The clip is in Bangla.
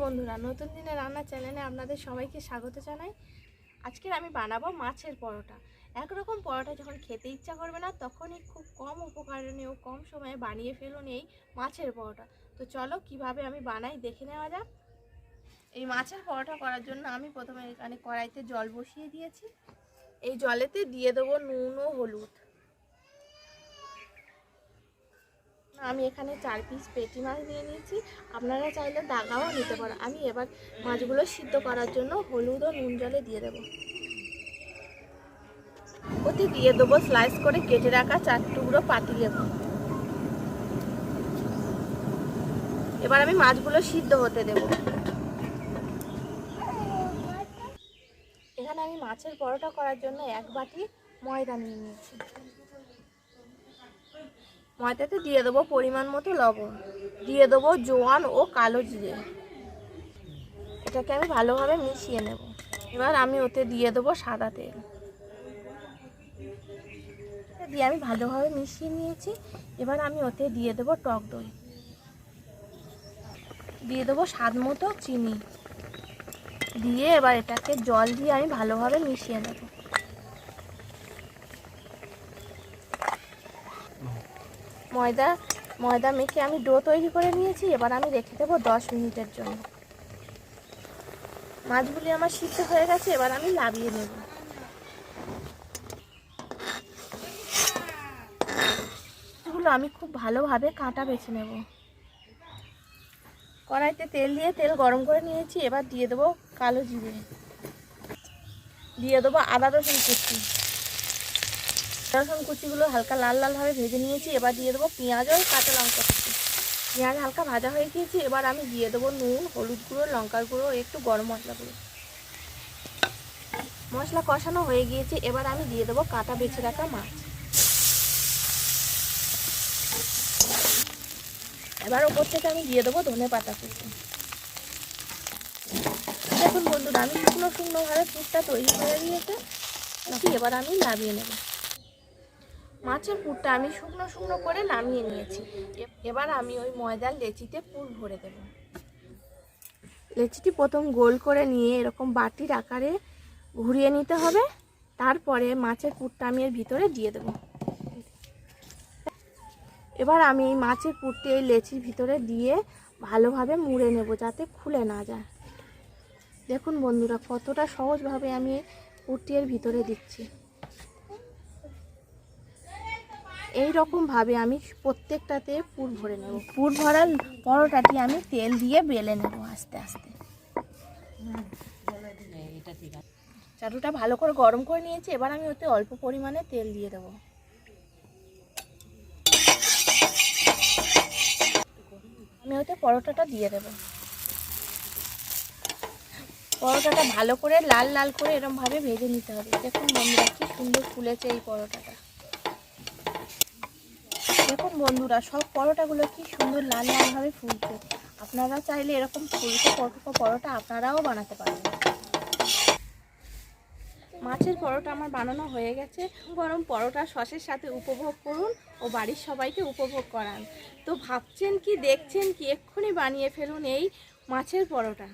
বন্ধুরা, নতুন দিনের রান্না চ্যানেলে আপনাদের সবাইকে স্বাগত জানাই। আজকে আমি বানাবো মাছের পরোটা। একরকম পরোটা যখন খেতে ইচ্ছা করবে না, তখনই খুব কম উপকরণে ও কম সময়ে বানিয়ে ফেলুন এই মাছের পরোটা। তো চলো কিভাবে আমি বানাই দেখে নেওয়া যাক। এই মাছের পরোটা করার জন্য আমি প্রথমে এখানে কড়াইতে জল বসিয়ে দিয়েছি। এই জলেতে দিয়ে দেবো নুন ও হলুদ। আমি এখানে 4 পিস পেটি মাছ নিয়ে নিয়েছি, আপনারা চাইলে দাগাও নিতে পারো। আমি এবার মাছগুলো সিদ্ধ করার জন্য হলুদ ও নুন জলে দিয়ে দেবো। ওতে দিয়ে দেবো স্লাইস করে কেটে রাখা 4 টুকরো পাতিলেবু। এবার আমি মাছগুলো সিদ্ধ হতে দেব। এখানে আমি মাছের পরোটা করার জন্য 1 বাটি ময়দা নিয়ে নিয়েছি। ময়দাতে দিয়ে দেবো পরিমাণ মতো লবণ, দিয়ে দেবো জোয়ান ও কালো জিরে। এটাকে আমি ভালোভাবে মিশিয়ে নেব। এবার আমি ওতে দিয়ে দেবো সাদা তেল, দিয়ে আমি ভালোভাবে মিশিয়ে নিয়েছি। এবার আমি ওতে দিয়ে দেবো টক দই, দিয়ে দেবো স্বাদ মতো চিনি, দিয়ে এবার এটাকে জল দিয়ে আমি ভালোভাবে মিশিয়ে নেব। ময়দা মেখে আমি ডো তৈরি করে নিয়েছি। এবার আমি রেখে দেবো 10 মিনিটের জন্য। মাছগুলি আমার সিদ্ধ হয়ে গেছে, এবার আমি নামিয়ে নেব। এগুলো আমি খুব ভালোভাবে কাঁটা বেছে নেব। কড়াইতে তেল দিয়ে তেল গরম করে নিয়েছি। এবার দিয়ে দেবো কালো জিরে, দিয়ে দেবো আদা রসুন কুচি। রসুন কুচিগুলো হালকা লাল লালভাবে ভেজে নিয়েছি। এবার দিয়ে দেবো পেঁয়াজ ও কাঁচা লঙ্কা কুচি। পেঁয়াজ হালকা ভাজা হয়ে গিয়েছে। এবার আমি দিয়ে দেবো নুন, হলুদ গুঁড়ো, লঙ্কার গুঁড়ো, একটু গরম মশলা গুঁড়ো। মশলা কষানো হয়ে গিয়েছে। এবার আমি দিয়ে দেবো কাটা বেছে রাখা মাছ। এবার ওপর থেকে আমি দিয়ে দেবো ধনে পাতা কুচি। দেখুন বন্ধুরা, আমি শুকনোভাবে পুরটা তৈরি করে দিয়েছে। এবার আমি নামিয়ে নেব। মাছের পুরটা আমি শুকনো করে নামিয়ে নিয়েছি। এবার আমি ওই ময়দার লেচিতে পুর ভরে দেব। লেচিটি প্রথম গোল করে নিয়ে এরকম বাটির আকারে ঘুরিয়ে নিতে হবে। তারপরে মাছের পুরটা আমি এর ভিতরে দিয়ে দেব। এবার আমি এই মাছের পুরটি এই লেচির ভিতরে দিয়ে ভালোভাবে মুড়ে নেব, যাতে খুলে না যায়। দেখুন বন্ধুরা, কতটা সহজভাবে আমি পুরটি এর ভিতরে দিচ্ছি। এই রকমভাবে আমি প্রত্যেকটাতে পুর ভরে নেব। পুর ভরার পরোটাটি আমি তেল দিয়ে বেলে নেব আস্তে আস্তে। চাটুটা ভালো করে গরম করে নিয়েছি। এবার আমি ওতে অল্প পরিমাণে তেল দিয়ে দেবো। আমি ওতে পরোটাটা দিয়ে দেব। পরোটাটা ভালো করে লাল লাল করে এরকমভাবে ভেজে নিতে হবে। দেখুন বন্ধুরা, কি সুন্দর ফুলেছে এই পরোটাটা। দেখুন বন্ধুরা, সব পরোটাগুলো কি সুন্দর লাল লালভাবে ফুলছে। আপনারা চাইলে এরকম ফুলকো পরোটা আপনারাও বানাতে পারবেন। মাছের পরোটা আমার বানানো হয়ে গেছে। গরম পরোটা সসের সাথে উপভোগ করুন ও বাড়ির সবাইকে উপভোগ করান। তো ভাবছেন কি, দেখছেন কি, এক্ষুনি বানিয়ে ফেলুন এই মাছের পরোটা।